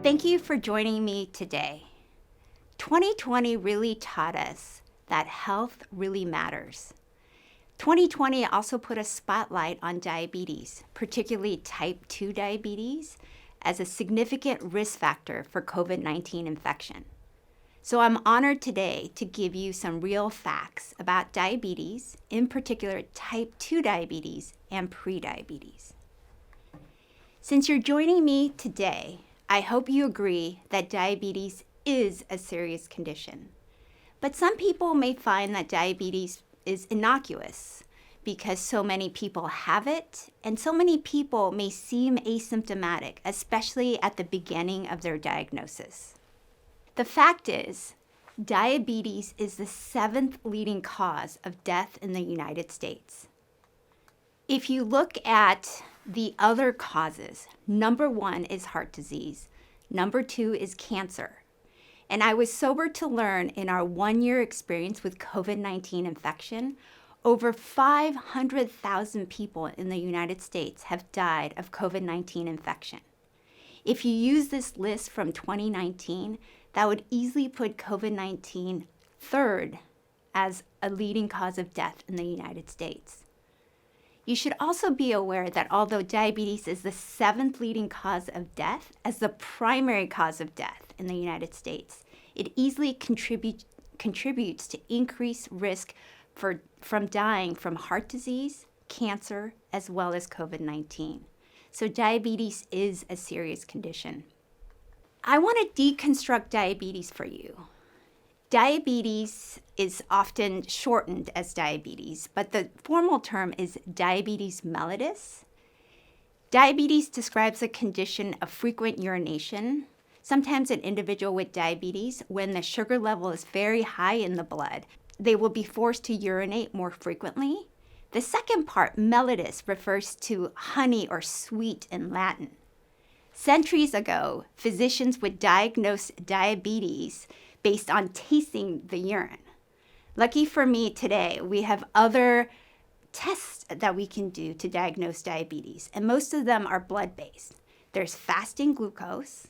Thank you for joining me today. 2020 really taught us that health really matters. 2020 also put a spotlight on diabetes, particularly type 2 diabetes, as a significant risk factor for COVID-19 infection. So I'm honored today to give you some real facts about diabetes, in particular type 2 diabetes and prediabetes. Since you're joining me today, I hope you agree that diabetes is a serious condition. But some people may find that diabetes is innocuous because so many people have it, and so many people may seem asymptomatic, especially at the beginning of their diagnosis. The fact is, diabetes is the 7th leading cause of death in the United States. If you look at the other causes, number 1 is heart disease, number 2 is cancer. And I was sobered to learn in our 1-year experience with COVID-19 infection, over 500,000 people in the United States have died of COVID-19 infection. If you use this list from 2019, that would easily put COVID-19 third as a leading cause of death in the United States. You should also be aware that although diabetes is the 7th leading cause of death, as the primary cause of death in the United States, it easily contributes to increased risk from dying from heart disease, cancer, as well as COVID-19. So diabetes is a serious condition. I want to deconstruct diabetes for you. Diabetes is often shortened as diabetes, but the formal term is diabetes mellitus. Diabetes describes a condition of frequent urination. Sometimes an individual with diabetes, when the sugar level is very high in the blood, they will be forced to urinate more frequently. The second part, mellitus, refers to honey or sweet in Latin. Centuries ago, physicians would diagnose diabetes based on tasting the urine. Lucky for me today, we have other tests that we can do to diagnose diabetes, and most of them are blood-based. There's fasting glucose,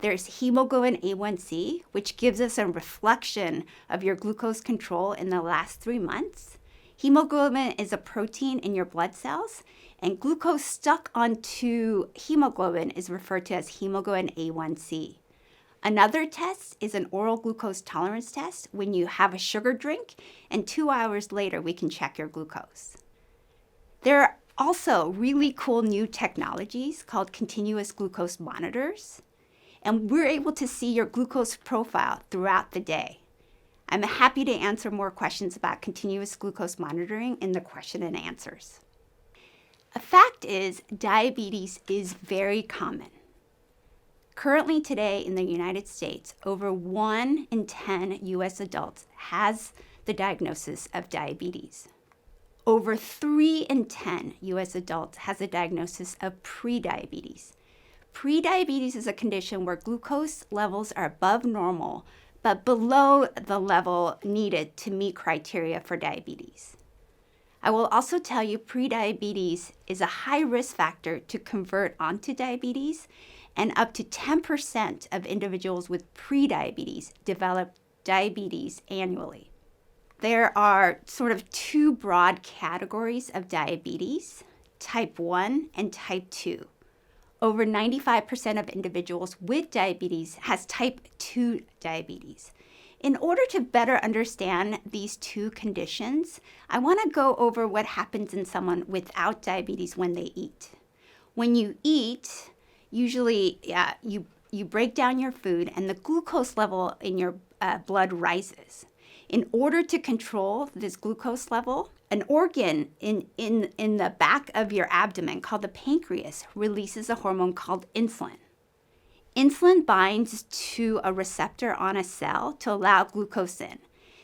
there's hemoglobin A1C, which gives us a reflection of your glucose control in the last 3 months. Hemoglobin is a protein in your blood cells, and glucose stuck onto hemoglobin is referred to as hemoglobin A1C. Another test is an oral glucose tolerance test when you have a sugar drink, and 2 hours later we can check your glucose. There are also really cool new technologies called continuous glucose monitors, and we're able to see your glucose profile throughout the day. I'm happy to answer more questions about continuous glucose monitoring in the question and answers. A fact is, diabetes is very common. Currently today in the United States, over 1 in 10 US adults has the diagnosis of diabetes. Over 3 in 10 US adults has a diagnosis of prediabetes. Prediabetes is a condition where glucose levels are above normal, but below the level needed to meet criteria for diabetes. I will also tell you prediabetes is a high risk factor to convert onto diabetes, and up to 10% of individuals with prediabetes develop diabetes annually. There are sort of 2 broad categories of diabetes, type 1 and type 2. Over 95% of individuals with diabetes has type 2 diabetes. In order to better understand these 2 conditions, I want to go over what happens in someone without diabetes when they eat. When you eat, usually you break down your food and the glucose level in your blood rises. In order to control this glucose level, an organ in the back of your abdomen called the pancreas releases a hormone called insulin. Insulin binds to a receptor on a cell to allow glucose in.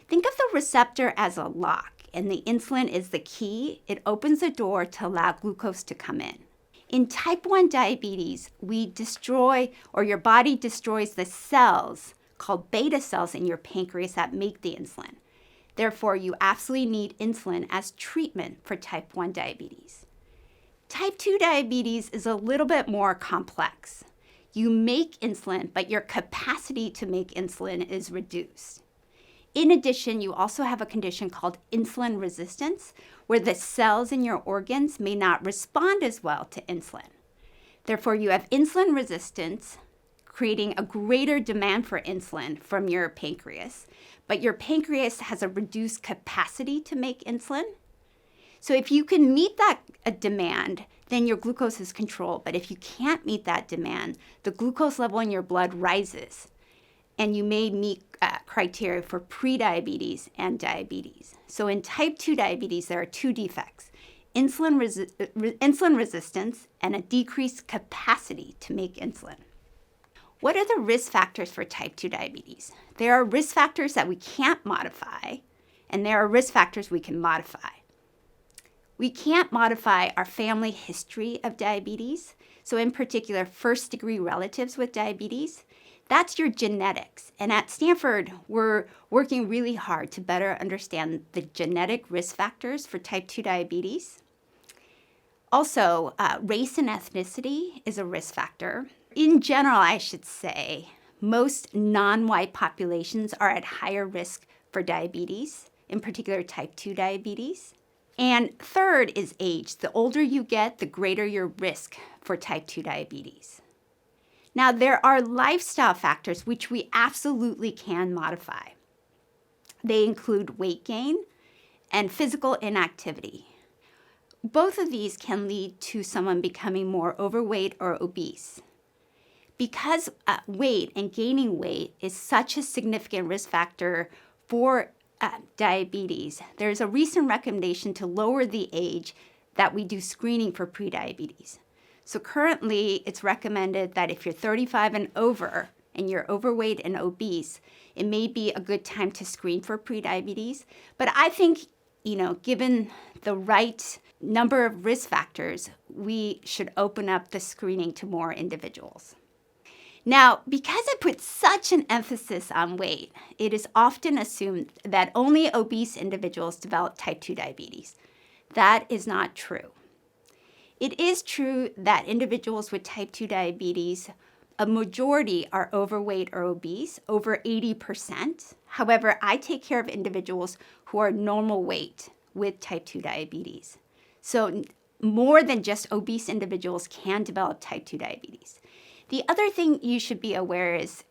Think of the receptor as a lock, and the insulin is the key. It opens the door to allow glucose to come in. In type 1 diabetes, your body destroys the cells called beta cells in your pancreas that make the insulin. Therefore, you absolutely need insulin as treatment for type 1 diabetes. Type 2 diabetes is a little bit more complex. You make insulin, but your capacity to make insulin is reduced. In addition, you also have a condition called insulin resistance, where the cells in your organs may not respond as well to insulin. Therefore, you have insulin resistance, creating a greater demand for insulin from your pancreas, but your pancreas has a reduced capacity to make insulin. So if you can meet that demand, then your glucose is controlled. But if you can't meet that demand, the glucose level in your blood rises, and you may meet criteria for prediabetes and diabetes. So in type 2 diabetes, there are two defects: insulin resistance and a decreased capacity to make insulin. What are the risk factors for type 2 diabetes? There are risk factors that we can't modify, and there are risk factors we can modify. We can't modify our family history of diabetes. So in particular, first-degree relatives with diabetes, that's your genetics. And at Stanford, we're working really hard to better understand the genetic risk factors for type 2 diabetes. Also, race and ethnicity is a risk factor. In general, I should say, most non-white populations are at higher risk for diabetes, in particular type 2 diabetes. And third is age. The older you get, the greater your risk for type 2 diabetes. Now, there are lifestyle factors which we absolutely can modify. They include weight gain and physical inactivity. Both of these can lead to someone becoming more overweight or obese. Because weight and gaining weight is such a significant risk factor for diabetes, there's a recent recommendation to lower the age that we do screening for prediabetes. So currently, it's recommended that if you're 35 and over and you're overweight and obese, it may be a good time to screen for prediabetes. But I think, given the right number of risk factors, we should open up the screening to more individuals. Now, because I put such an emphasis on weight, it is often assumed that only obese individuals develop type 2 diabetes. That is not true. It is true that individuals with type 2 diabetes, a majority are overweight or obese, over 80%. However, I take care of individuals who are normal weight with type 2 diabetes. So more than just obese individuals can develop type 2 diabetes. The other thing you should be aware is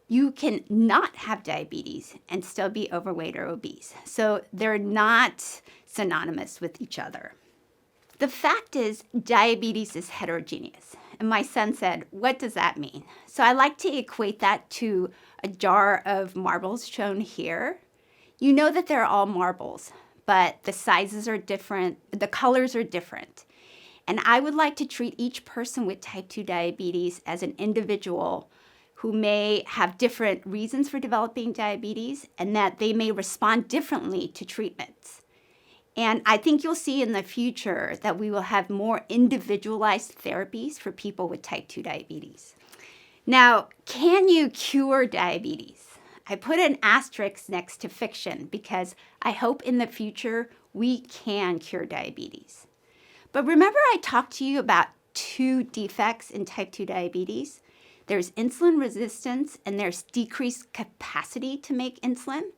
you can not have diabetes and still be overweight or obese. So they're not synonymous with each other. The fact is, diabetes is heterogeneous. And my son said, "What does that mean?" So I like to equate that to a jar of marbles shown here. You know that they're all marbles, but the sizes are different, the colors are different. And I would like to treat each person with type 2 diabetes as an individual who may have different reasons for developing diabetes and that they may respond differently to treatments. And I think you'll see in the future that we will have more individualized therapies for people with type 2 diabetes. Now, can you cure diabetes? I put an asterisk next to fiction because I hope in the future we can cure diabetes. But remember I talked to you about two defects in type 2 diabetes? There's insulin resistance and there's decreased capacity to make insulin.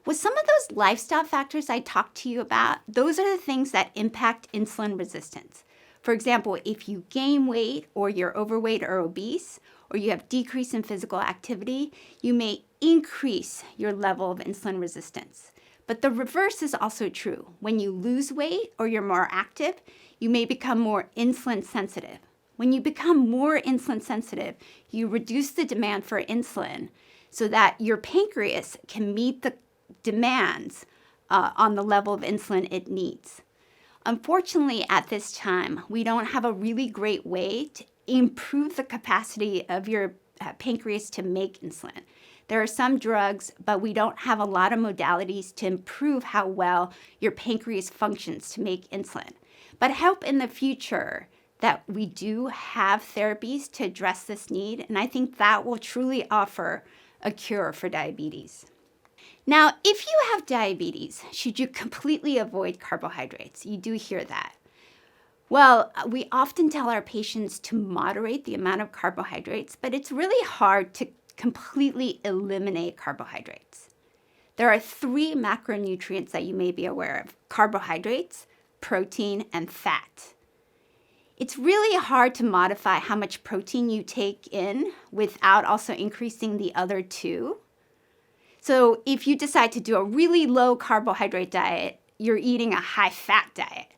With some of those lifestyle factors I talked to you about, those are the things that impact insulin resistance. For example, if you gain weight or you're overweight or obese, or you have decrease in physical activity, you may increase your level of insulin resistance. But the reverse is also true. When you lose weight or you're more active, you may become more insulin sensitive. When you become more insulin sensitive, you reduce the demand for insulin so that your pancreas can meet the demands on the level of insulin it needs. Unfortunately, at this time, we don't have a really great way to improve the capacity of your pancreas to make insulin. There are some drugs, but we don't have a lot of modalities to improve how well your pancreas functions to make insulin. But I hope in the future that we do have therapies to address this need, and I think that will truly offer a cure for diabetes. Now, if you have diabetes, should you completely avoid carbohydrates? You do hear that. Well, we often tell our patients to moderate the amount of carbohydrates, but it's really hard to completely eliminate carbohydrates. There are 3 macronutrients that you may be aware of: carbohydrates, protein, and fat. It's really hard to modify how much protein you take in without also increasing the other 2. So if you decide to do a really low carbohydrate diet, you're eating a high fat diet.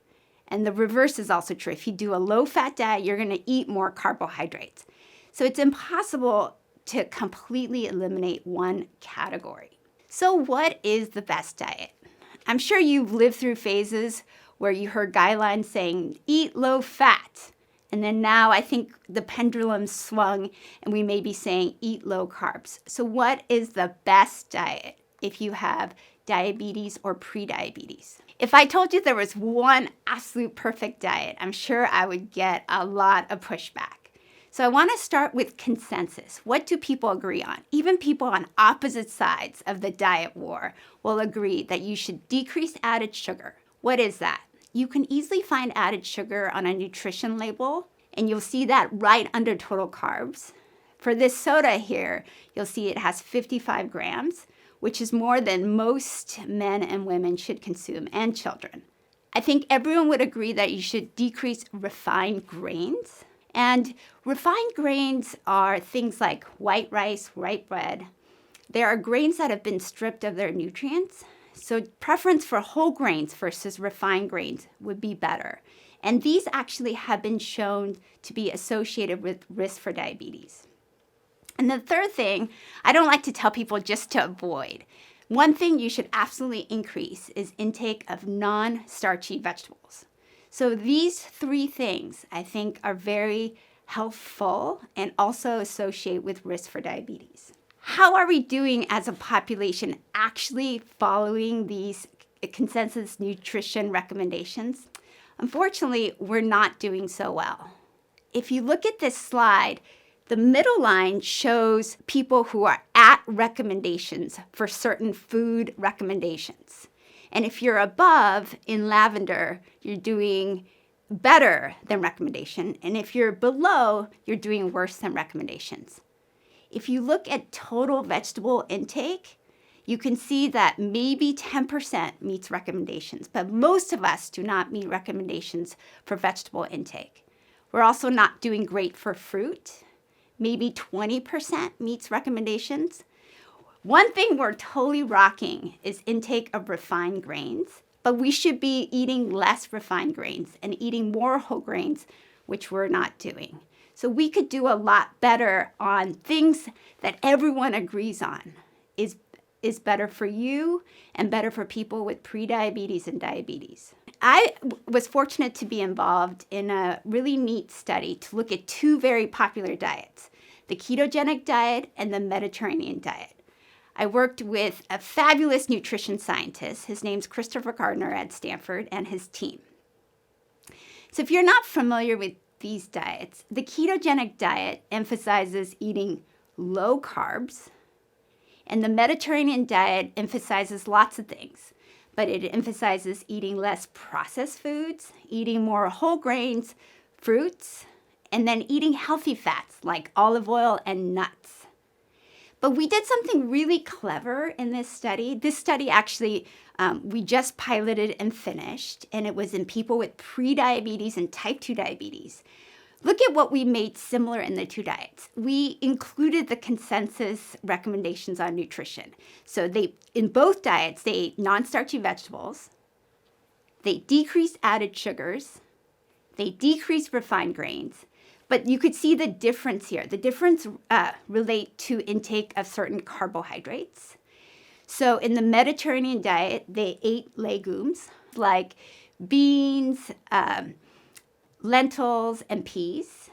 And the reverse is also true. If you do a low fat diet, you're going to eat more carbohydrates. So it's impossible to completely eliminate one category. So what is the best diet? I'm sure you've lived through phases where you heard guidelines saying, eat low fat. And then now I think the pendulum swung and we may be saying, eat low carbs. So what is the best diet if you have diabetes or prediabetes? If I told you there was one absolute perfect diet, I'm sure I would get a lot of pushback. So I want to start with consensus. What do people agree on? Even people on opposite sides of the diet war will agree that you should decrease added sugar. What is that? You can easily find added sugar on a nutrition label, and you'll see that right under total carbs. For this soda here, you'll see it has 55 grams, which is more than most men and women should consume, and children. I think everyone would agree that you should decrease refined grains. And refined grains are things like white rice, white bread. There are grains that have been stripped of their nutrients. So preference for whole grains versus refined grains would be better. And these actually have been shown to be associated with risk for diabetes. And the third thing, I don't like to tell people just to avoid. One thing you should absolutely increase is intake of non-starchy vegetables. So these 3 things I think are very helpful and also associate with risk for diabetes. How are we doing as a population actually following these consensus nutrition recommendations? Unfortunately, we're not doing so well. If you look at this slide, the middle line shows people who are at recommendations for certain food recommendations. And if you're above in lavender, you're doing better than recommendation. And if you're below, you're doing worse than recommendations. If you look at total vegetable intake, you can see that maybe 10% meets recommendations, but most of us do not meet recommendations for vegetable intake. We're also not doing great for fruit. Maybe 20% meets recommendations. One thing we're totally rocking is intake of refined grains, but we should be eating less refined grains and eating more whole grains, which we're not doing. So we could do a lot better on things that everyone agrees on is better for you and better for people with prediabetes and diabetes. I was fortunate to be involved in a really neat study to look at 2 very popular diets, the ketogenic diet and the Mediterranean diet. I worked with a fabulous nutrition scientist. His name's Christopher Gardner at Stanford, and his team. So if you're not familiar with these diets, the ketogenic diet emphasizes eating low carbs, and the Mediterranean diet emphasizes lots of things, but it emphasizes eating less processed foods, eating more whole grains, fruits, and then eating healthy fats like olive oil and nuts. But we did something really clever in this study. This study actually, we just piloted and finished, and it was in people with prediabetes and type 2 diabetes. Look at what we made similar in the 2 diets. We included the consensus recommendations on nutrition. So in both diets, they ate non-starchy vegetables, they decreased added sugars, they decreased refined grains, but you could see the difference here. The difference relate to intake of certain carbohydrates. So in the Mediterranean diet, they ate legumes like beans, lentils, and peas.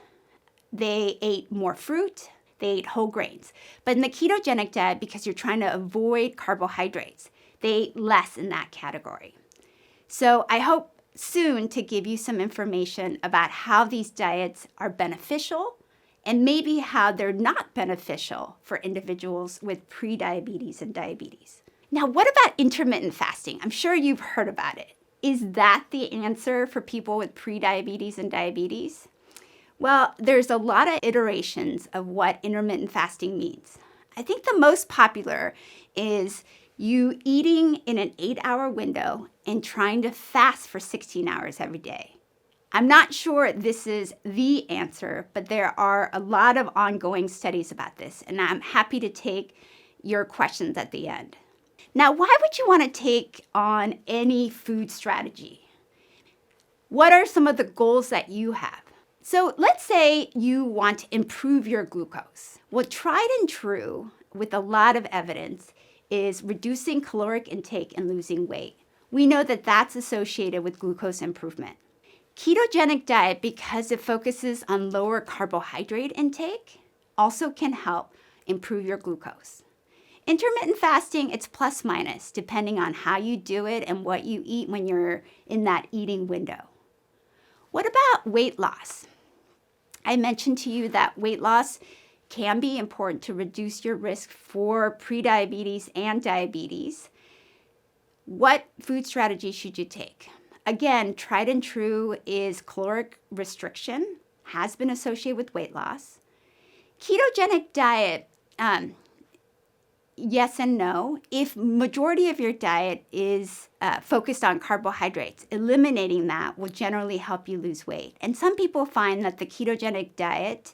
They ate more fruit. They ate whole grains. But in the ketogenic diet, because you're trying to avoid carbohydrates, they ate less in that category. So I hope soon to give you some information about how these diets are beneficial and maybe how they're not beneficial for individuals with prediabetes and diabetes. Now, what about intermittent fasting? I'm sure you've heard about it. is that the answer for people with prediabetes and diabetes? Well, there's a lot of iterations of what intermittent fasting means. I think the most popular is you eating in an 8-hour window and trying to fast for 16 hours every day. I'm not sure this is the answer, but there are a lot of ongoing studies about this, and I'm happy to take your questions at the end. Now, why would you want to take on any food strategy? What are some of the goals that you have? So let's say you want to improve your glucose. Well, tried and true with a lot of evidence is reducing caloric intake and losing weight. We know that that's associated with glucose improvement. Ketogenic diet, because it focuses on lower carbohydrate intake, also can help improve your glucose. Intermittent fasting, it's plus minus, depending on how you do it and what you eat when you're in that eating window. What about weight loss? I mentioned to you that weight loss can be important to reduce your risk for prediabetes and diabetes. What food strategy should you take? Again, tried and true is caloric restriction, has been associated with weight loss. Ketogenic diet, yes and no. If majority of your diet is focused on carbohydrates, eliminating that will generally help you lose weight. And some people find that the ketogenic diet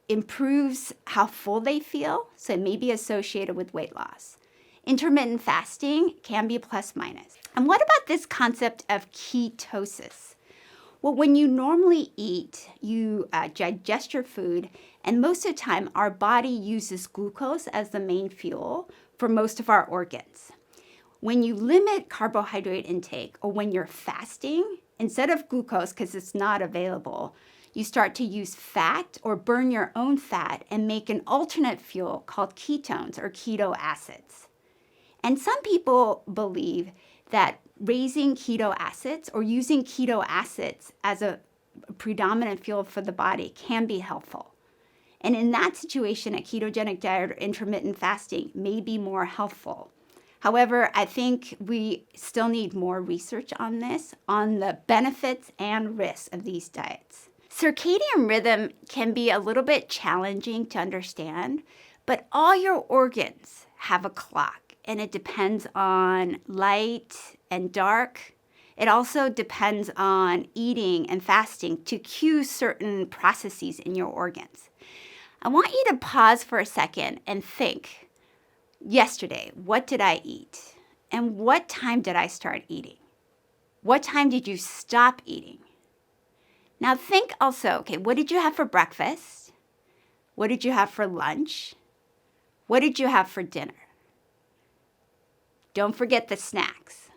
improves how full they feel, so it may be associated with weight loss. Intermittent fasting can be plus minus. And what about this concept of ketosis? Well, when you normally eat, you digest your food, and most of the time our body uses glucose as the main fuel for most of our organs. When you limit carbohydrate intake or when you're fasting, instead of glucose, because it's not available, you start to use fat or burn your own fat and make an alternate fuel called ketones or keto acids. And some people believe that raising keto acids or using keto acids as a predominant fuel for the body can be helpful. And in that situation, a ketogenic diet or intermittent fasting may be more helpful. However, I think we still need more research on this, on the benefits and risks of these diets. Circadian rhythm can be a little bit challenging to understand, but all your organs have a clock. And it depends on light and dark. It also depends on eating and fasting to cue certain processes in your organs. I want you to pause for a second and think, yesterday, what did I eat? And what time did I start eating? What time did you stop eating? Now think also, okay, what did you have for breakfast? What did you have for lunch? What did you have for dinner? Don't forget the snacks.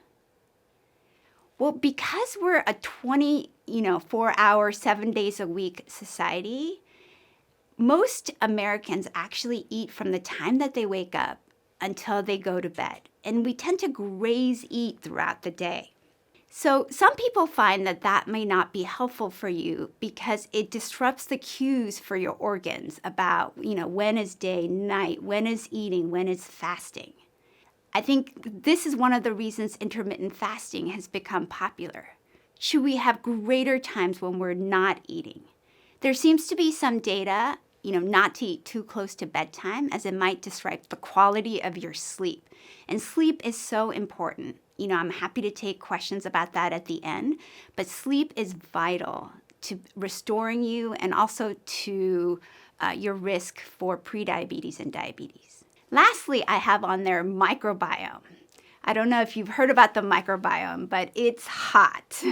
Well, because we're a 24-hour, 7 days a week society, most Americans actually eat from the time that they wake up until they go to bed. And we tend to graze eat throughout the day. So some people find that that may not be helpful for you because it disrupts the cues for your organs about, when is day, night, when is eating, when is fasting. I think this is one of the reasons intermittent fasting has become popular. Should we have greater times when we're not eating? There seems to be some data, not to eat too close to bedtime, as it might disrupt the quality of your sleep. And sleep is so important. I'm happy to take questions about that at the end, but sleep is vital to restoring you and also to your risk for prediabetes and diabetes. Lastly, I have on there microbiome. I don't know if you've heard about the microbiome, but it's hot.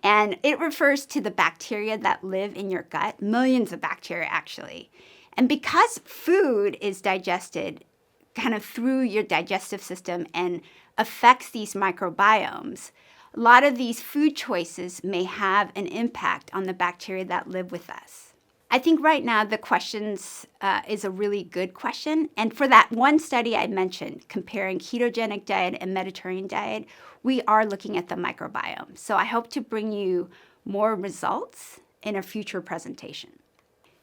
And it refers to the bacteria that live in your gut, millions of bacteria actually. And because food is digested kind of through your digestive system and affects these microbiomes, a lot of these food choices may have an impact on the bacteria that live with us. I think right now the questions is a really good question. And for that one study I mentioned, comparing ketogenic diet and Mediterranean diet, we are looking at the microbiome. So I hope to bring you more results in a future presentation.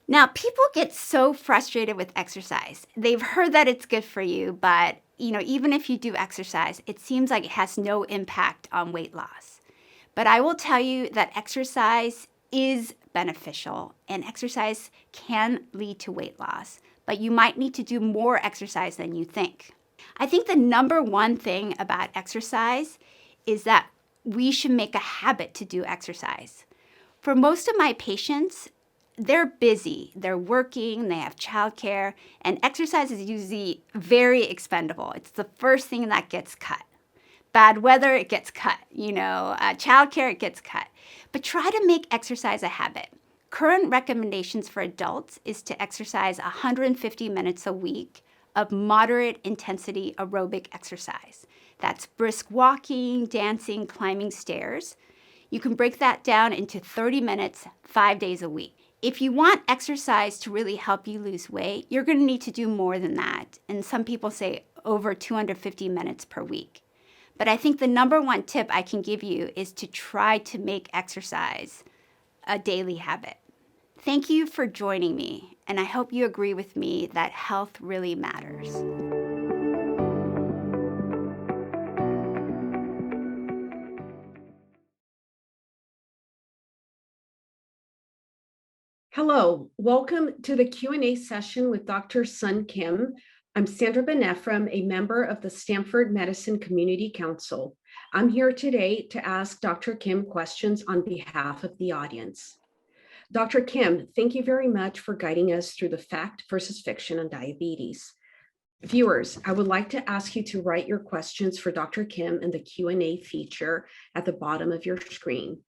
Now, people get so frustrated with exercise. They've heard that it's good for you, but even if you do exercise, it seems like it has no impact on weight loss. But I will tell you that exercise is beneficial and exercise can lead to weight loss, but you might need to do more exercise than you think. I think the number one thing about exercise is that we should make a habit to do exercise. For most of my patients, they're busy, they're working, they have childcare, and exercise is usually very expendable. It's the first thing that gets cut. Bad weather, it gets cut. Childcare, it gets cut. But try to make exercise a habit. Current recommendations for adults is to exercise 150 minutes a week of moderate intensity aerobic exercise. That's brisk walking, dancing, climbing stairs. You can break that down into 30 minutes, 5 days a week. If you want exercise to really help you lose weight, you're going to need to do more than that. And some people say over 250 minutes per week. But I think the number one tip I can give you is to try to make exercise a daily habit. Thank you for joining me, and I hope you agree with me that health really matters. Hello, welcome to the Q&A session with Dr. Sun Kim. I'm Sandra Ben-Ephraim, a member of the Stanford Medicine Community Council. I'm here today to ask Dr. Kim questions on behalf of the audience. Dr. Kim, thank you very much for guiding us through the fact versus fiction on diabetes. Viewers, I would like to ask you to write your questions for Dr. Kim in the Q&A feature at the bottom of your screen.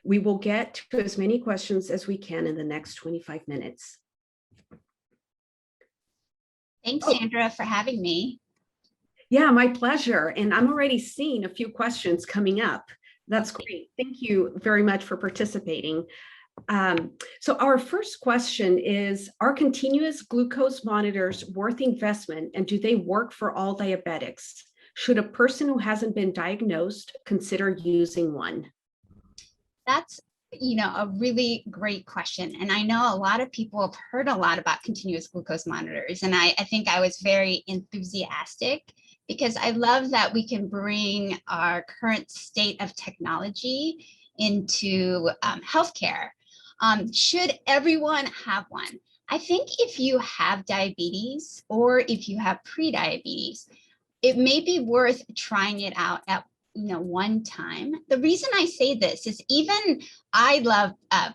We will get to as many questions as we can in the next 25 minutes. Thanks, Sandra, for having me. Yeah, my pleasure. And I'm already seeing a few questions coming up. That's great. Thank you very much for participating. So our first question is, are continuous glucose monitors worth investment, and do they work for all diabetics? Should a person who hasn't been diagnosed consider using one? That's a really great question. And I know a lot of people have heard a lot about continuous glucose monitors. And I think I was very enthusiastic because I love that we can bring our current state of technology into healthcare. Should everyone have one? I think if you have diabetes or if you have prediabetes, it may be worth trying it out at one time. The reason I say this is even I love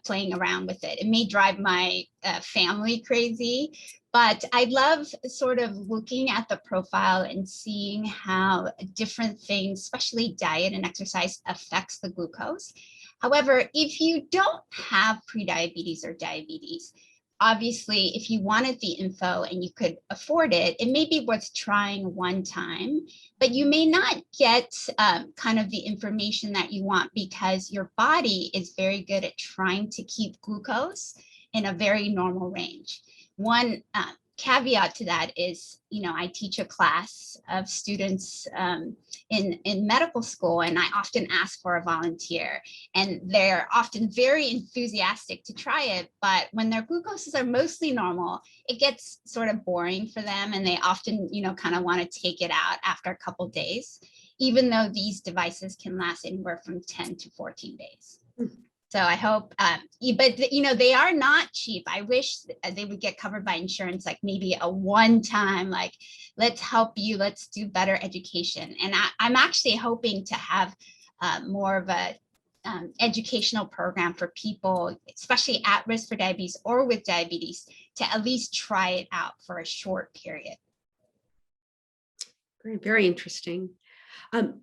playing around with it. It may drive my family crazy, but I love sort of looking at the profile and seeing how different things, especially diet and exercise, affects the glucose. However, if you don't have prediabetes or diabetes, obviously, if you wanted the info and you could afford it, it may be worth trying one time, but you may not get kind of the information that you want because your body is very good at trying to keep glucose in a very normal range. One caveat to that is, I teach a class of students in medical school, and I often ask for a volunteer, and they're often very enthusiastic to try it. But when their glucoses are mostly normal, it gets sort of boring for them, and they often, kind of want to take it out after a couple of days, even though these devices can last anywhere from 10 to 14 days. So I hope, but they are not cheap. I wish they would get covered by insurance, like maybe a one-time, like, let's help you, let's do better education. And I'm actually hoping to have more of a educational program for people, especially at risk for diabetes or with diabetes, to at least try it out for a short period. Very, very interesting.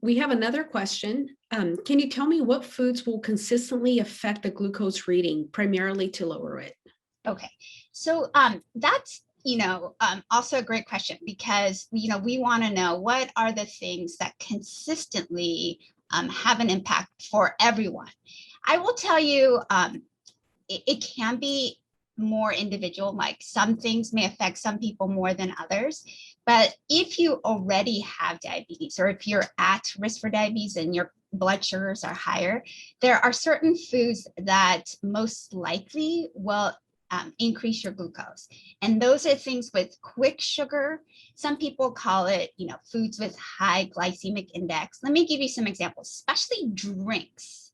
We have another question. Can you tell me what foods will consistently affect the glucose reading, primarily to lower it? Okay, so that's also a great question because we want to know what are the things that consistently have an impact for everyone. I will tell you, it can be more individual, like some things may affect some people more than others. But if you already have diabetes, or if you're at risk for diabetes and your blood sugars are higher, there are certain foods that most likely will increase your glucose. And those are things with quick sugar. Some people call it, foods with high glycemic index. Let me give you some examples, especially drinks.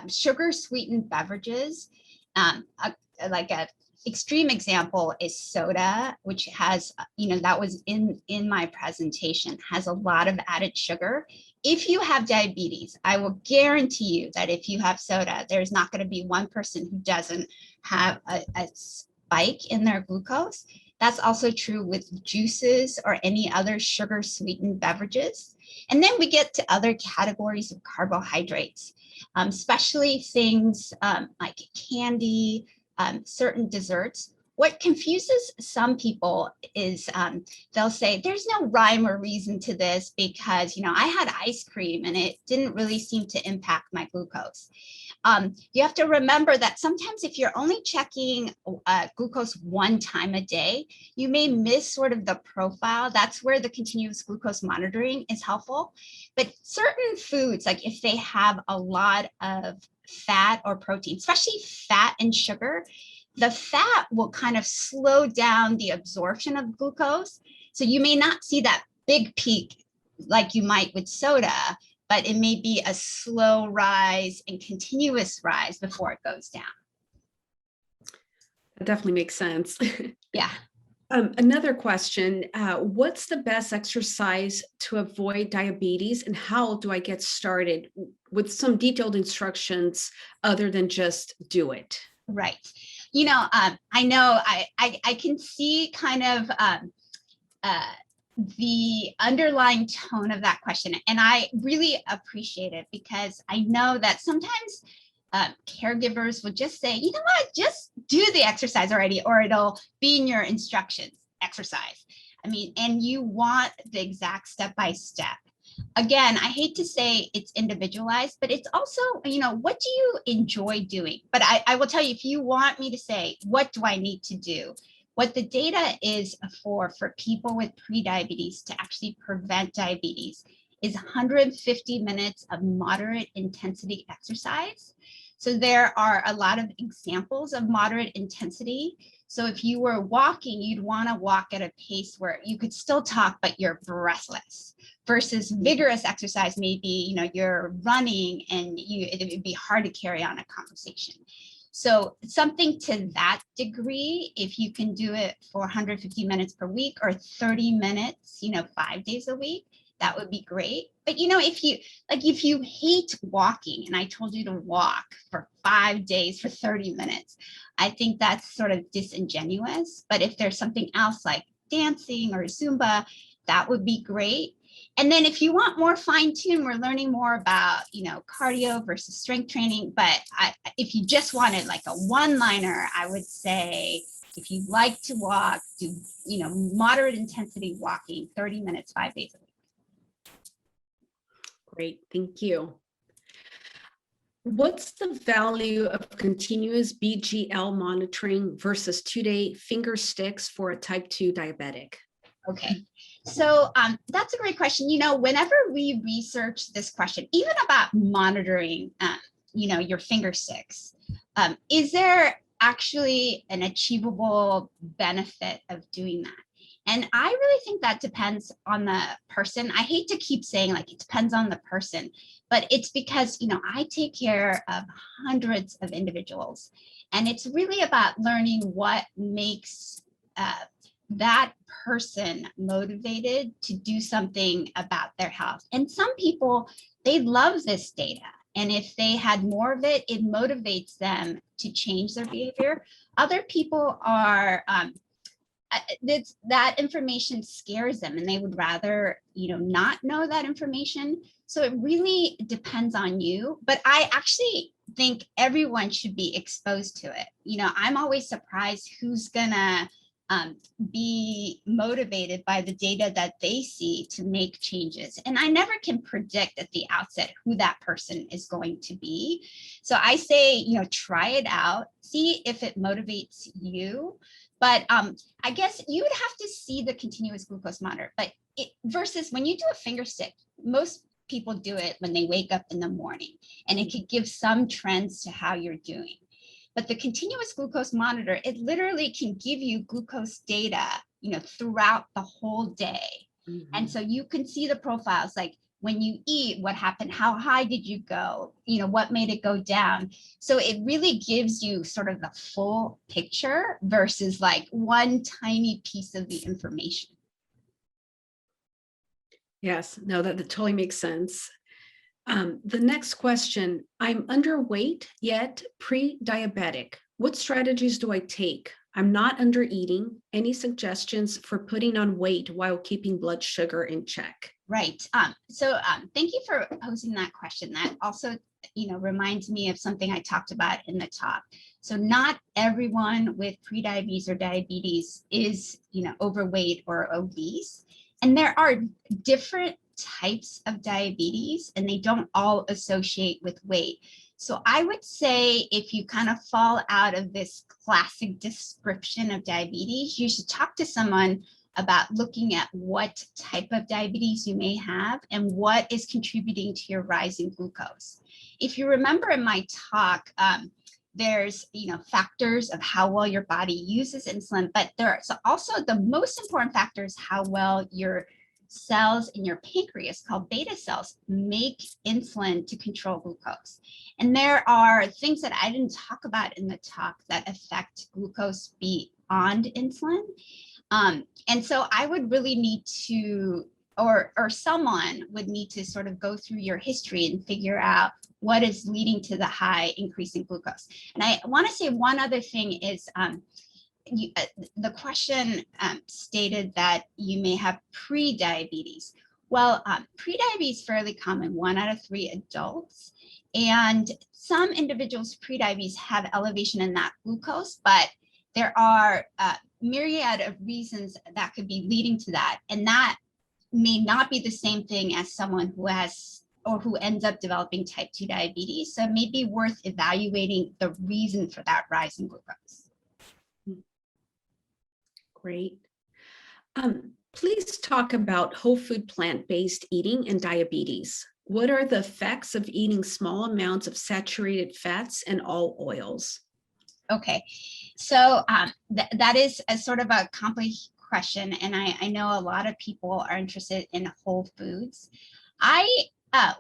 sugar sweetened beverages. Like a extreme example is soda, which has, that was in my presentation, has a lot of added sugar. If you have diabetes, I will guarantee you that if you have soda, there's not going to be one person who doesn't have a spike in their glucose. That's also true with juices or any other sugar sweetened beverages. And then we get to other categories of carbohydrates, especially things like candy, certain desserts. What confuses some people is they'll say, there's no rhyme or reason to this because, I had ice cream and it didn't really seem to impact my glucose. You have to remember that sometimes if you're only checking glucose one time a day, you may miss sort of the profile. That's where the continuous glucose monitoring is helpful. But certain foods, like if they have a lot of fat or protein, especially fat and sugar, the fat will kind of slow down the absorption of glucose. So you may not see that big peak like you might with soda, but it may be a slow rise and continuous rise before it goes down. That definitely makes sense. Yeah. Another question, what's the best exercise to avoid diabetes and how do I get started with some detailed instructions other than just do it? Right. I know I can see kind of the underlying tone of that question. And I really appreciate it because I know that sometimes caregivers will just say, you know what, just do the exercise already, or it'll be in your instructions, exercise. And you want the exact step-by-step. Again, I hate to say it's individualized, but it's also, what do you enjoy doing? But I will tell you, if you want me to say, what do I need to do? What the data is for people with prediabetes to actually prevent diabetes is 150 minutes of moderate intensity exercise. So there are a lot of examples of moderate intensity. So if you were walking, you'd want to walk at a pace where you could still talk, but you're breathless. Versus vigorous exercise, maybe you're running and it would be hard to carry on a conversation. So something to that degree, if you can do it for 150 minutes per week or 30 minutes, 5 days a week, that would be great. But if you hate walking and I told you to walk for 5 days for 30 minutes, I think that's sort of disingenuous. But if there's something else like dancing or Zumba, that would be great. And then if you want more fine-tune, we're learning more about, cardio versus strength training. But if you just wanted like a one-liner, I would say, if you like to walk, do, moderate intensity walking, 30 minutes, 5 days a week. Great, thank you. What's the value of continuous BGL monitoring versus 2-day finger sticks for a type 2 diabetic? Okay, so that's a great question. Whenever we research this question, even about monitoring, your finger sticks, is there actually an achievable benefit of doing that? And I really think that depends on the person. I hate to keep saying like it depends on the person, but it's because, I take care of hundreds of individuals, and it's really about learning what makes that person motivated to do something about their health. And some people, they love this data. And if they had more of it, it motivates them to change their behavior. Other people are, that information scares them and they would rather, not know that information. So it really depends on you. But I actually think everyone should be exposed to it. I'm always surprised who's gonna be motivated by the data that they see to make changes. And I never can predict at the outset who that person is going to be. So I say, try it out, see if it motivates you. But I guess you would have to see the continuous glucose monitor. But versus when you do a finger stick, most people do it when they wake up in the morning, and it could give some trends to how you're doing. But the continuous glucose monitor, it literally can give you glucose data, throughout the whole day. Mm-hmm. And so you can see the profiles like when you eat, what happened, how high did you go, what made it go down. So it really gives you sort of the full picture versus like one tiny piece of the information. Yes, no, that totally makes sense. The next question, I'm underweight yet pre-diabetic. What strategies do I take? I'm not under eating. Any suggestions for putting on weight while keeping blood sugar in check? Right. So thank you for posing that question. That also, reminds me of something I talked about in the talk. So not everyone with prediabetes or diabetes is, overweight or obese. And there are different types of diabetes, and they don't all associate with weight. So I would say if you kind of fall out of this classic description of diabetes, you should talk to someone about looking at what type of diabetes you may have and what is contributing to your rise in glucose. If you remember in my talk, there's factors of how well your body uses insulin, but there's also the most important factor is how well your cells in your pancreas, called beta cells, make insulin to control glucose. And there are things that I didn't talk about in the talk that affect glucose beyond insulin. And so I would really need to, or someone would need to sort of go through your history and figure out what is leading to the high increase in glucose. And I want to say one other thing is the question stated that you may have pre-diabetes. Well, pre-diabetes is fairly common, 1 out of 3 adults. And some individuals with pre-diabetes have elevation in that glucose, but there are myriad of reasons that could be leading to that. And that may not be the same thing as someone who has or who ends up developing type 2 diabetes. So it may be worth evaluating the reason for that rise in glucose. Great. Please talk about whole food plant-based eating and diabetes. What are the effects of eating small amounts of saturated fats and all oils? Okay, so that is a sort of a complex question, and I know a lot of people are interested in whole foods.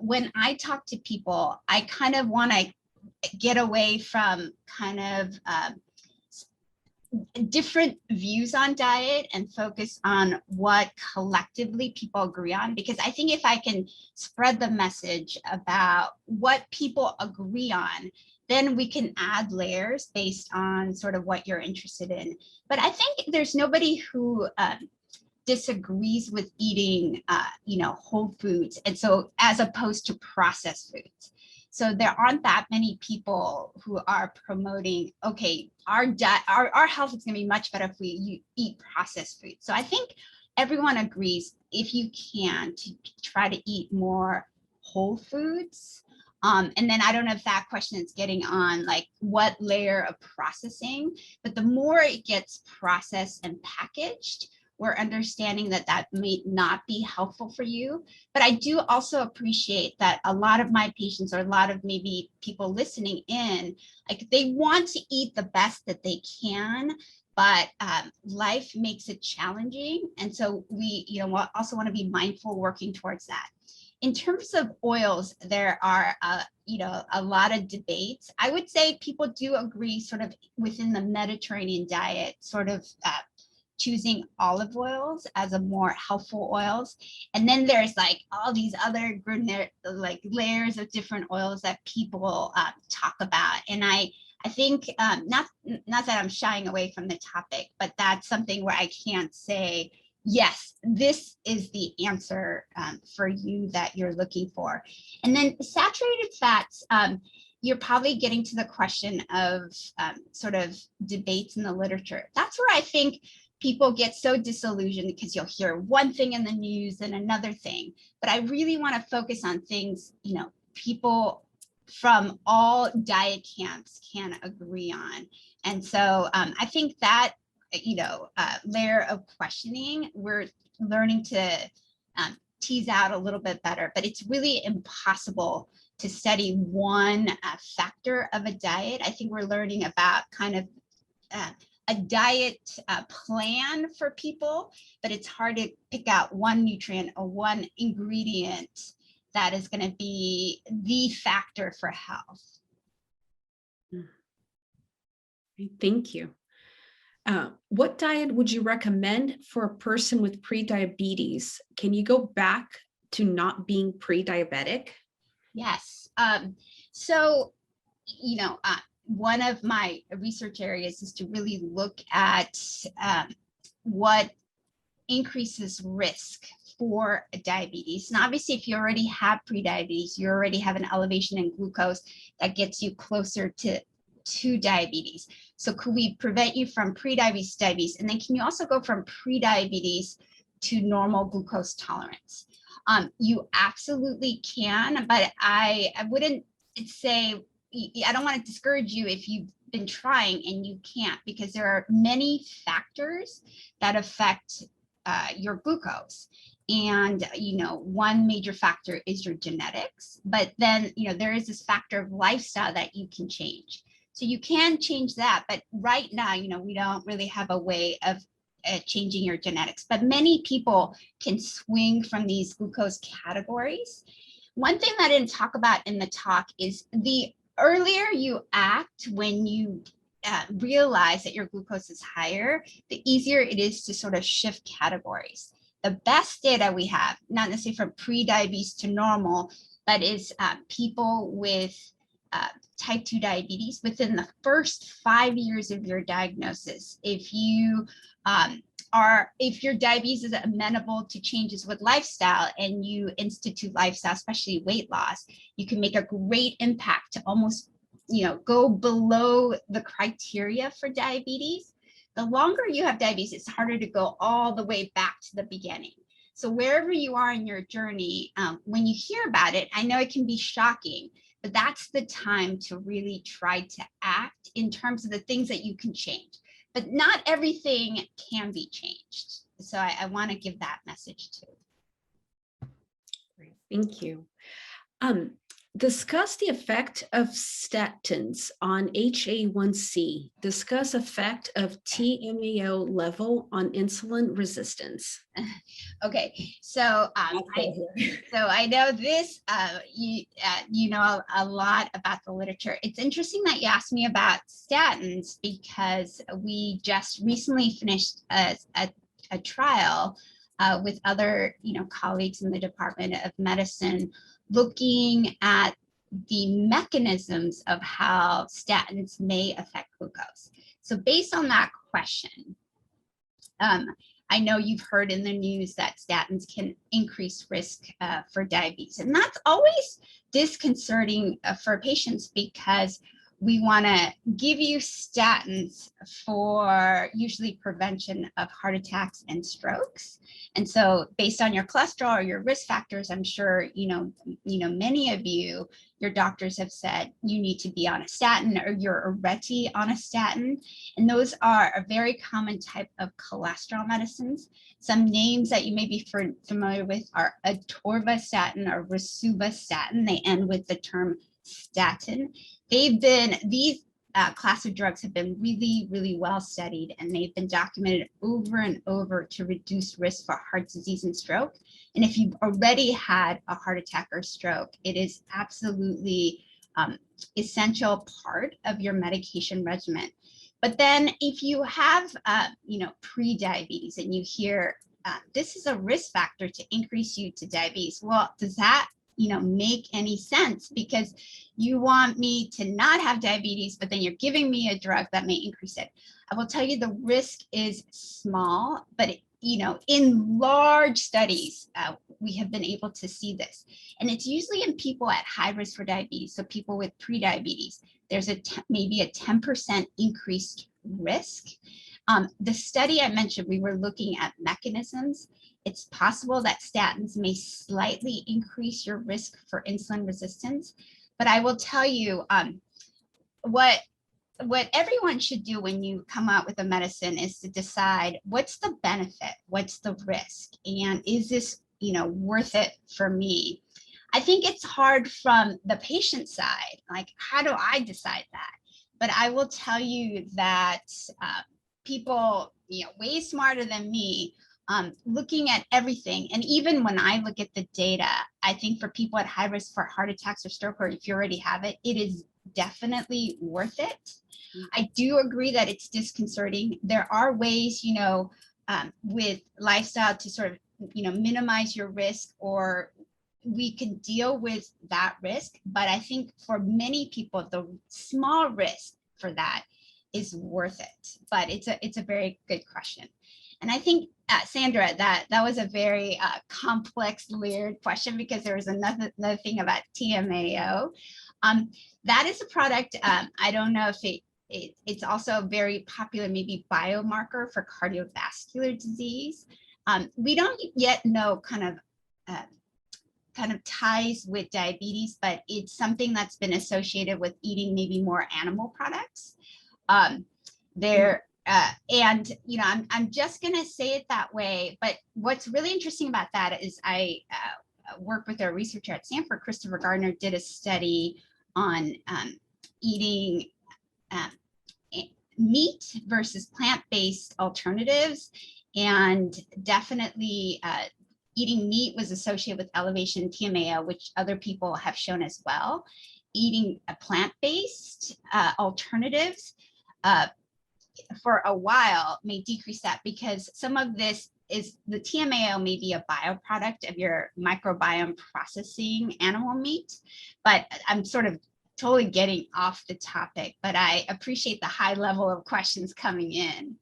When I talk to people, I kind of want to get away from kind of different views on diet and focus on what collectively people agree on, because I think if I can spread the message about what people agree on, then we can add layers based on sort of what you're interested in. But I think there's nobody who disagrees with eating, whole foods, and so as opposed to processed foods. So there aren't that many people who are promoting, okay, our health is going to be much better if we eat processed food. So I think everyone agrees, if you can, to try to eat more whole foods. And then I don't know if that question is getting on like what layer of processing, but the more it gets processed and packaged, we're understanding that that may not be helpful for you. But I do also appreciate that a lot of my patients, or a lot of maybe people listening in, like they want to eat the best that they can, but life makes it challenging. And so we, also want to be mindful working towards that. In terms of oils, there are, a lot of debates. I would say people do agree sort of within the Mediterranean diet, sort of choosing olive oils as a more helpful oils. And then there's like all these other like layers of different oils that people talk about. And I think not that I'm shying away from the topic, but that's something where I can't say, yes, this is the answer for you that you're looking for. And then saturated fats, you're probably getting to the question of sort of debates in the literature. That's where I think people get so disillusioned, because you'll hear one thing in the news and another thing. But I really want to focus on things, people from all diet camps can agree on. And so I think that, layer of questioning, we're learning to tease out a little bit better, but it's really impossible to study one factor of a diet. I think we're learning about kind of a diet plan for people, but it's hard to pick out one nutrient or one ingredient that is going to be the factor for health. Thank you. What diet would you recommend for a person with prediabetes? Can you go back to not being pre-diabetic? Yes. So, one of my research areas is to really look at what increases risk for diabetes. And obviously, if you already have prediabetes, you already have an elevation in glucose that gets you closer to diabetes. So could we prevent you from prediabetes to diabetes? And then can you also go from prediabetes to normal glucose tolerance? You absolutely can, but I wouldn't say, I don't want to discourage you if you've been trying and you can't, because there are many factors that affect your glucose. And, one major factor is your genetics, but then, there is this factor of lifestyle that you can change. So you can change that, but right now, we don't really have a way of changing your genetics, but many people can swing from these glucose categories. One thing that I didn't talk about in the talk is the earlier you act when you realize that your glucose is higher, the easier it is to sort of shift categories. The best data we have, not necessarily from pre-diabetes to normal, but is people with type 2 diabetes within the first 5 years of your diagnosis. If you if your diabetes is amenable to changes with lifestyle and you institute lifestyle, especially weight loss, you can make a great impact to almost, go below the criteria for diabetes. The longer you have diabetes, it's harder to go all the way back to the beginning. So wherever you are in your journey, when you hear about it, I know it can be shocking, but that's the time to really try to act in terms of the things that you can change. But not everything can be changed. So I want to give that message too. Great, thank you. Discuss the effect of statins on HA1C. Discuss effect of TMAO level on insulin resistance. Okay, so I know this. You know a lot about the literature. It's interesting that you asked me about statins because we just recently finished a trial with other colleagues in the Department of Medicine, looking at the mechanisms of how statins may affect glucose. So based on that question, I know you've heard in the news that statins can increase risk for diabetes. And that's always disconcerting for patients because we want to give you statins for usually prevention of heart attacks and strokes. And so based on your cholesterol or your risk factors, I'm sure, many of you, your doctors have said you need to be on a statin or you're already on a statin. And those are a very common type of cholesterol medicines. Some names that you may be familiar with are atorvastatin or rosuvastatin. They end with the term statin. These class of drugs have been really, really well studied, and they've been documented over and over to reduce risk for heart disease and stroke. And if you've already had a heart attack or stroke, it is absolutely essential part of your medication regimen. But then if you have, pre-diabetes and you hear this is a risk factor to increase you to diabetes, well, does that make any sense? Because you want me to not have diabetes, but then you're giving me a drug that may increase it. I will tell you the risk is small, but in large studies, we have been able to see this. And it's usually in people at high risk for diabetes. So people with pre-diabetes, there's maybe a 10% increased risk. The study I mentioned, we were looking at mechanisms. It's possible that statins may slightly increase your risk for insulin resistance, but I will tell you what everyone should do when you come out with a medicine is to decide what's the benefit, what's the risk, and is this worth it for me? I think it's hard from the patient side, like how do I decide that? But I will tell you that people way smarter than me, looking at everything, and even when I look at the data, I think for people at high risk for heart attacks or stroke, or if you already have it, it is definitely worth it. I do agree that it's disconcerting. There are ways, with lifestyle to sort of, minimize your risk, or we can deal with that risk. But I think for many people, the small risk for that is worth it. But it's a very good question. And I think, Sandra, that was a very complex, layered question, because there was another thing about TMAO. That is a product, I don't know if it's also a very popular, maybe biomarker for cardiovascular disease. We don't yet know kind of ties with diabetes, but it's something that's been associated with eating maybe more animal products. And I'm just gonna say it that way. But what's really interesting about that is I work with a researcher at Stanford, Christopher Gardner, did a study on eating meat versus plant-based alternatives, and definitely eating meat was associated with elevation in TMAO, which other people have shown as well. Eating a plant-based alternatives for a while may decrease that, because some of this is the TMAO may be a byproduct of your microbiome processing animal meat, but I'm sort of totally getting off the topic, but I appreciate the high level of questions coming in.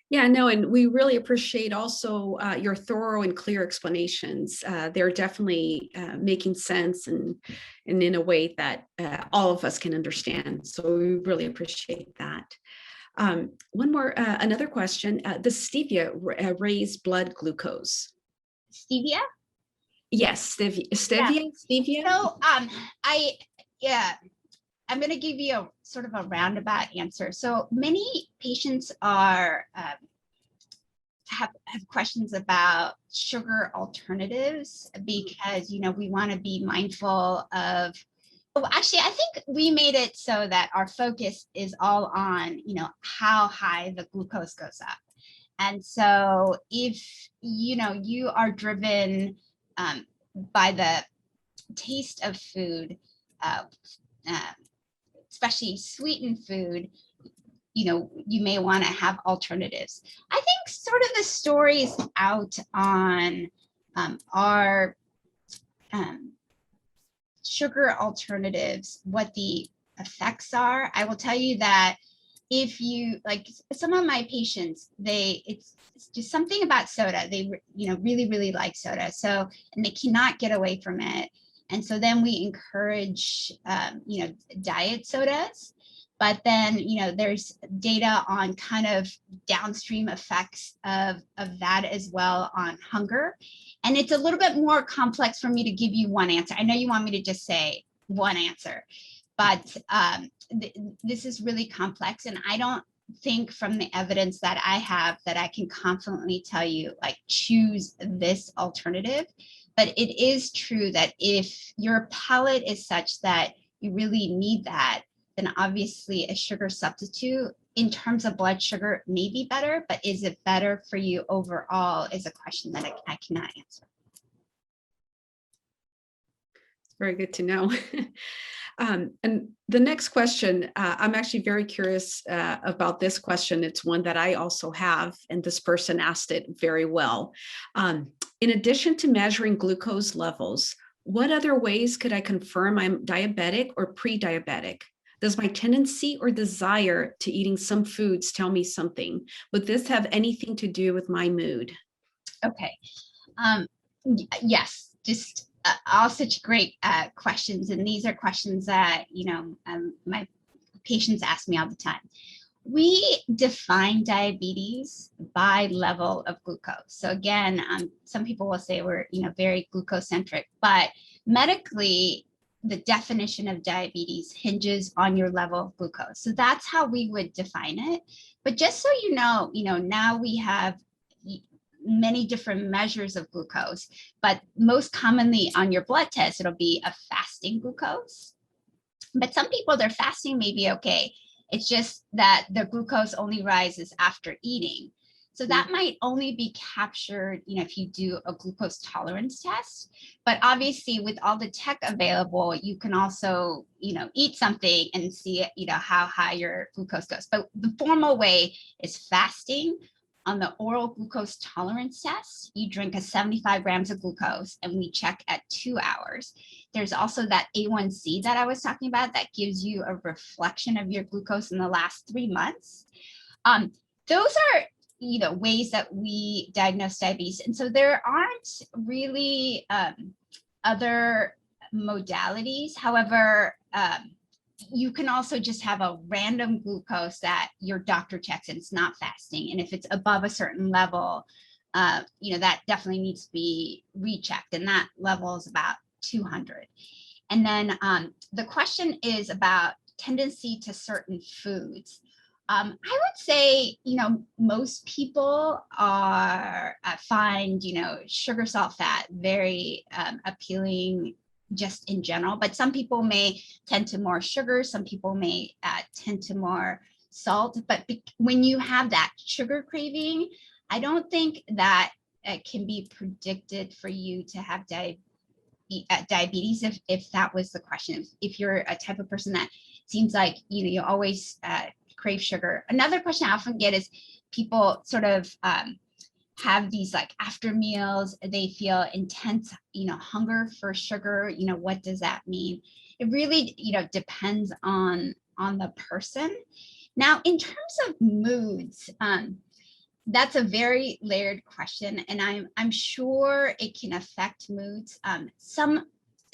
Yeah, no, and we really appreciate also your thorough and clear explanations. They're definitely making sense and in a way that all of us can understand. So we really appreciate that. One more, another question. Does stevia raise blood glucose? Stevia? Yes, stevia. So I'm going to give you a sort of a roundabout answer. So many patients are have questions about sugar alternatives, because we want to be mindful of. Well, actually, I think we made it so that our focus is all on how high the glucose goes up. And so if you are driven by the taste of food, especially sweetened food, you may want to have alternatives. I think sort of the story is out on our sugar alternatives, what the effects are. I will tell you that if you, like some of my patients, it's just something about soda. They really, really like soda. So, and they cannot get away from it. And so then we encourage, diet sodas. But then, there's data on kind of downstream effects of that as well on hunger. And it's a little bit more complex for me to give you one answer. I know you want me to just say one answer, but this is really complex. And I don't think from the evidence that I have that I can confidently tell you, like, choose this alternative. But it is true that if your palate is such that you really need that, then obviously a sugar substitute in terms of blood sugar may be better, but is it better for you overall is a question that I cannot answer. Very good to know. And the next question, I'm actually very curious about this question. It's one that I also have, and this person asked it very well. In addition to measuring glucose levels, what other ways could I confirm I'm diabetic or pre-diabetic? Does my tendency or desire to eating some foods tell me something? Would this have anything to do with my mood? Okay. Yes, just all such great questions. And these are questions that, my patients ask me all the time. We define diabetes by level of glucose. So again, some people will say we're, very glucocentric, but medically, the definition of diabetes hinges on your level of glucose. So that's how we would define it. But just so you know, now we have many different measures of glucose, but most commonly on your blood test, it'll be a fasting glucose. But some people, their fasting may be okay. It's just that the glucose only rises after eating. So that might only be captured, if you do a glucose tolerance test. But obviously, with all the tech available, you can also, eat something and see, how high your glucose goes. But the formal way is fasting. On the oral glucose tolerance test, you drink 75 grams of glucose and we check at 2 hours. There's also that A1C that I was talking about that gives you a reflection of your glucose in the last 3 months. Those are ways that we diagnose diabetes. And so there aren't really other modalities. However, you can also just have a random glucose that your doctor checks and it's not fasting. And if it's above a certain level, that definitely needs to be rechecked. And that level is about 200. And then the question is about tendency to certain foods. I would say, most people find, sugar, salt, fat very appealing just in general, but some people may tend to more sugar, some people may tend to more salt. But when you have that sugar craving, I don't think that it can be predicted for you to have diabetes if that was the question. If you're a type of person that seems like, you always crave sugar. Another question I often get is people sort of have these like after meals, they feel intense, hunger for sugar. What does that mean? It really, depends on the person. Now, in terms of moods, that's a very layered question, and I'm sure it can affect moods.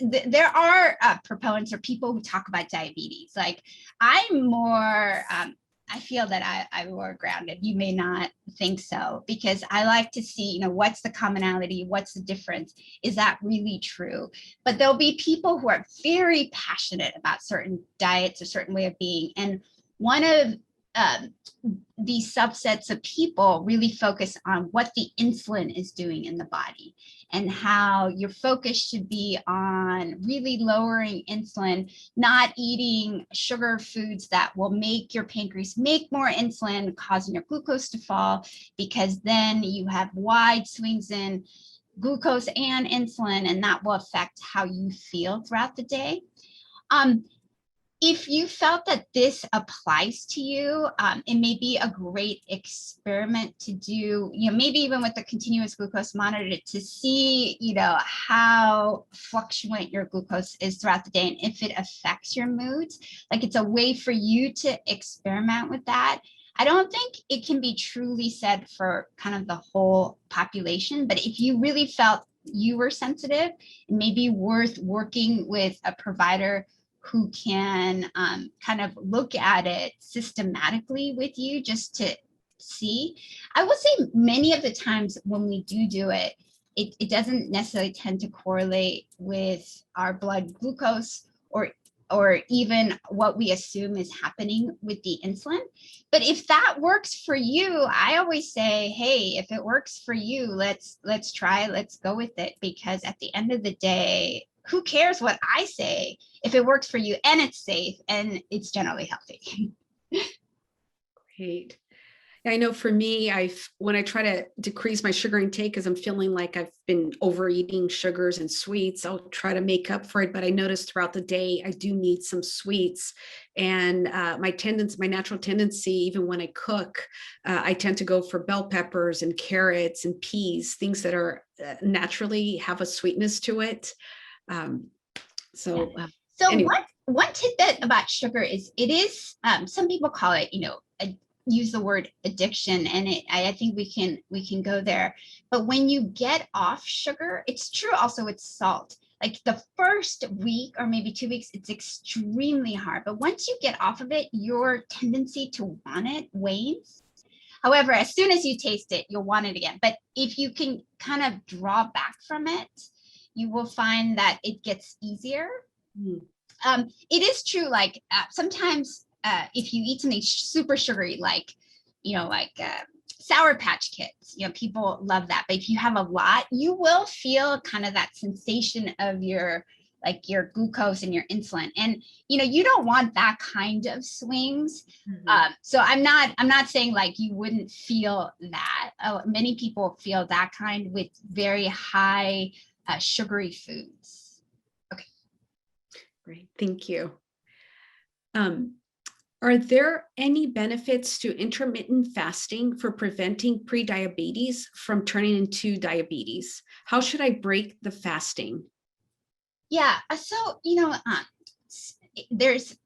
There are proponents or people who talk about diabetes. Like I'm more, I feel that I'm more grounded. You may not think so, because I like to see, what's the commonality? What's the difference? Is that really true? But there'll be people who are very passionate about certain diets, a certain way of being. And one of these subsets of people really focus on what the insulin is doing in the body and how your focus should be on really lowering insulin, not eating sugar foods that will make your pancreas make more insulin, causing your glucose to fall, because then you have wide swings in glucose and insulin, and that will affect how you feel throughout the day. If you felt that this applies to you, it may be a great experiment to do, maybe even with the continuous glucose monitor to see, how fluctuant your glucose is throughout the day and if it affects your moods. Like it's a way for you to experiment with that. I don't think it can be truly said for kind of the whole population, but if you really felt you were sensitive, it may be worth working with a provider who can kind of look at it systematically with you just to see. I will say many of the times when we do it, it doesn't necessarily tend to correlate with our blood glucose or even what we assume is happening with the insulin. But if that works for you, I always say, hey, if it works for you, let's try, let's go with it, because at the end of the day, who cares what I say if it works for you and it's safe and it's generally healthy? Great. I know for me, when I try to decrease my sugar intake because I'm feeling like I've been overeating sugars and sweets, I'll try to make up for it. But I notice throughout the day, I do need some sweets. And my natural tendency, even when I cook, I tend to go for bell peppers and carrots and peas, things that are naturally have a sweetness to it. Anyway. One tidbit about sugar is it is, some people call it, use the word addiction, and I think we can go there. But when you get off sugar, it's true also with salt. Like the first week or maybe 2 weeks, it's extremely hard. But once you get off of it, your tendency to want it wanes. However, as soon as you taste it, you'll want it again. But if you can kind of draw back from it, you will find that it gets easier. It is true, like sometimes if you eat something super sugary, like Sour Patch Kids, people love that. But if you have a lot, you will feel kind of that sensation of your like your glucose and your insulin. And, you don't want that kind of swings. So I'm not saying like you wouldn't feel that. Many people feel that kind with very high sugary foods. Okay. Great, thank you. Are there any benefits to intermittent fasting for preventing prediabetes from turning into diabetes? How should I break the fasting? Yeah, so, there's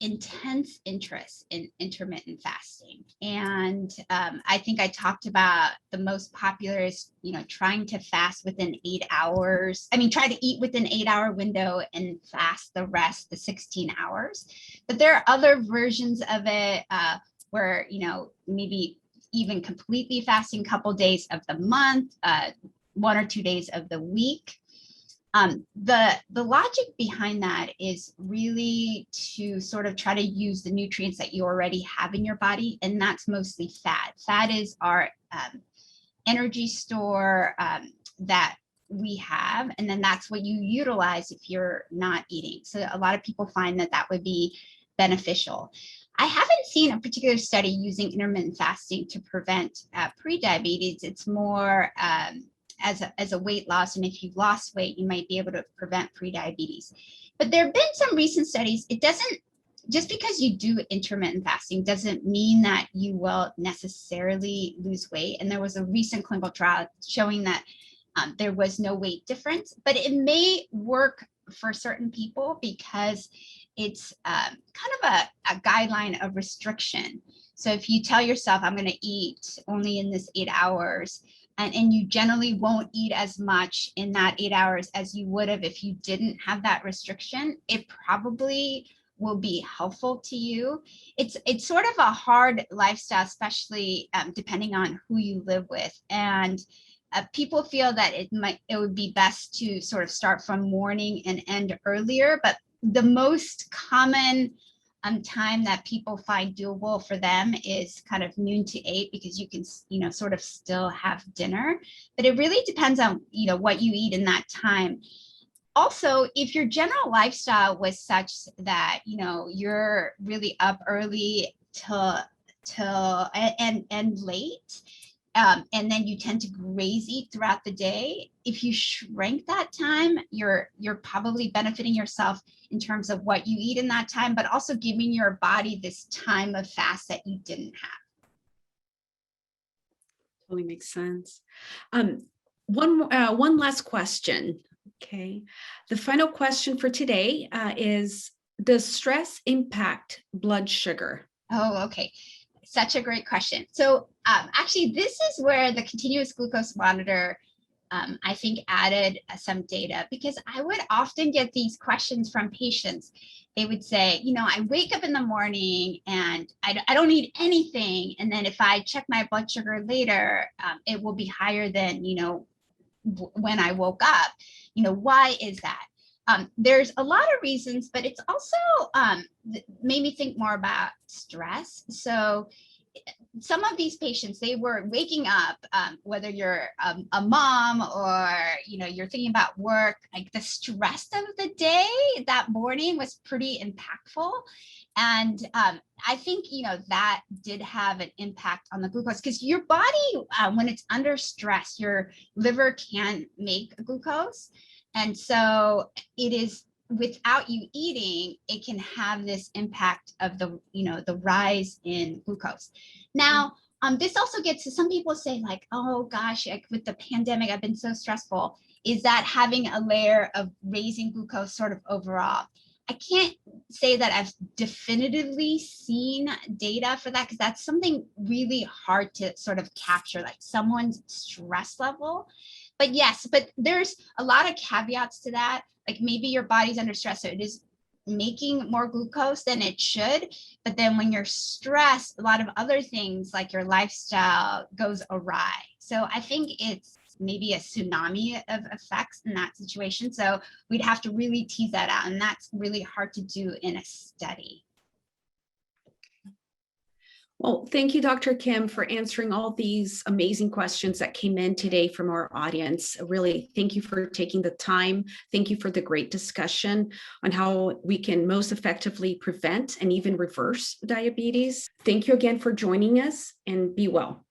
intense interest in intermittent fasting. And I think I talked about the most popular is, trying to fast within 8 hours. I mean, try to eat within 8-hour window and fast the rest, the 16 hours. But there are other versions of it where, maybe even completely fasting a couple days of the month, 1 or 2 days of the week. The logic behind that is really to sort of try to use the nutrients that you already have in your body, and that's mostly fat. Fat is our energy store that we have, and then that's what you utilize if you're not eating. So a lot of people find that that would be beneficial. I haven't seen a particular study using intermittent fasting to prevent prediabetes. It's more as a weight loss, and if you've lost weight, you might be able to prevent prediabetes. But there have been some recent studies. It doesn't, just because you do intermittent fasting doesn't mean that you will necessarily lose weight. And there was a recent clinical trial showing that there was no weight difference, but it may work for certain people because it's kind of a guideline of restriction. So if you tell yourself, I'm going to eat only in this 8 hours, and you generally won't eat as much in that 8 hours as you would have if you didn't have that restriction, it probably will be helpful to you. It's sort of a hard lifestyle, especially depending on who you live with. And people feel that it would be best to sort of start from morning and end earlier, but the most common time that people find doable for them is kind of noon to 8, because you can, sort of still have dinner, but it really depends on, what you eat in that time. Also, if your general lifestyle was such that, you're really up early till and late, and then you tend to graze eat throughout the day, if you shrink that time, you're probably benefiting yourself in terms of what you eat in that time, but also giving your body this time of fast that you didn't have. Totally makes sense. One last question. Okay. The final question for today is, does stress impact blood sugar? Oh, okay. Such a great question. So actually, this is where the continuous glucose monitor, I think, added some data, because I would often get these questions from patients. They would say, I wake up in the morning and I don't eat anything. And then if I check my blood sugar later, it will be higher than, when I woke up. Why is that? There's a lot of reasons, but it's also made me think more about stress. So some of these patients, they were waking up, whether you're a mom or, you're thinking about work, like the stress of the day that morning was pretty impactful. And I think, that did have an impact on the glucose, because your body, when it's under stress, your liver can't make glucose. And so it is, without you eating, it can have this impact of the rise in glucose. Now, this also gets to, some people say like, oh gosh, like with the pandemic, I've been so stressful. Is that having a layer of raising glucose sort of overall? I can't say that I've definitively seen data for that, because that's something really hard to sort of capture, like someone's stress level. But yes, but there's a lot of caveats to that. Like maybe your body's under stress, so it is making more glucose than it should. But then when you're stressed, a lot of other things like your lifestyle goes awry. So I think it's maybe a tsunami of effects in that situation. So we'd have to really tease that out. And that's really hard to do in a study. Well, thank you, Dr. Kim, for answering all these amazing questions that came in today from our audience. Really, thank you for taking the time. Thank you for the great discussion on how we can most effectively prevent and even reverse diabetes. Thank you again for joining us, and be well.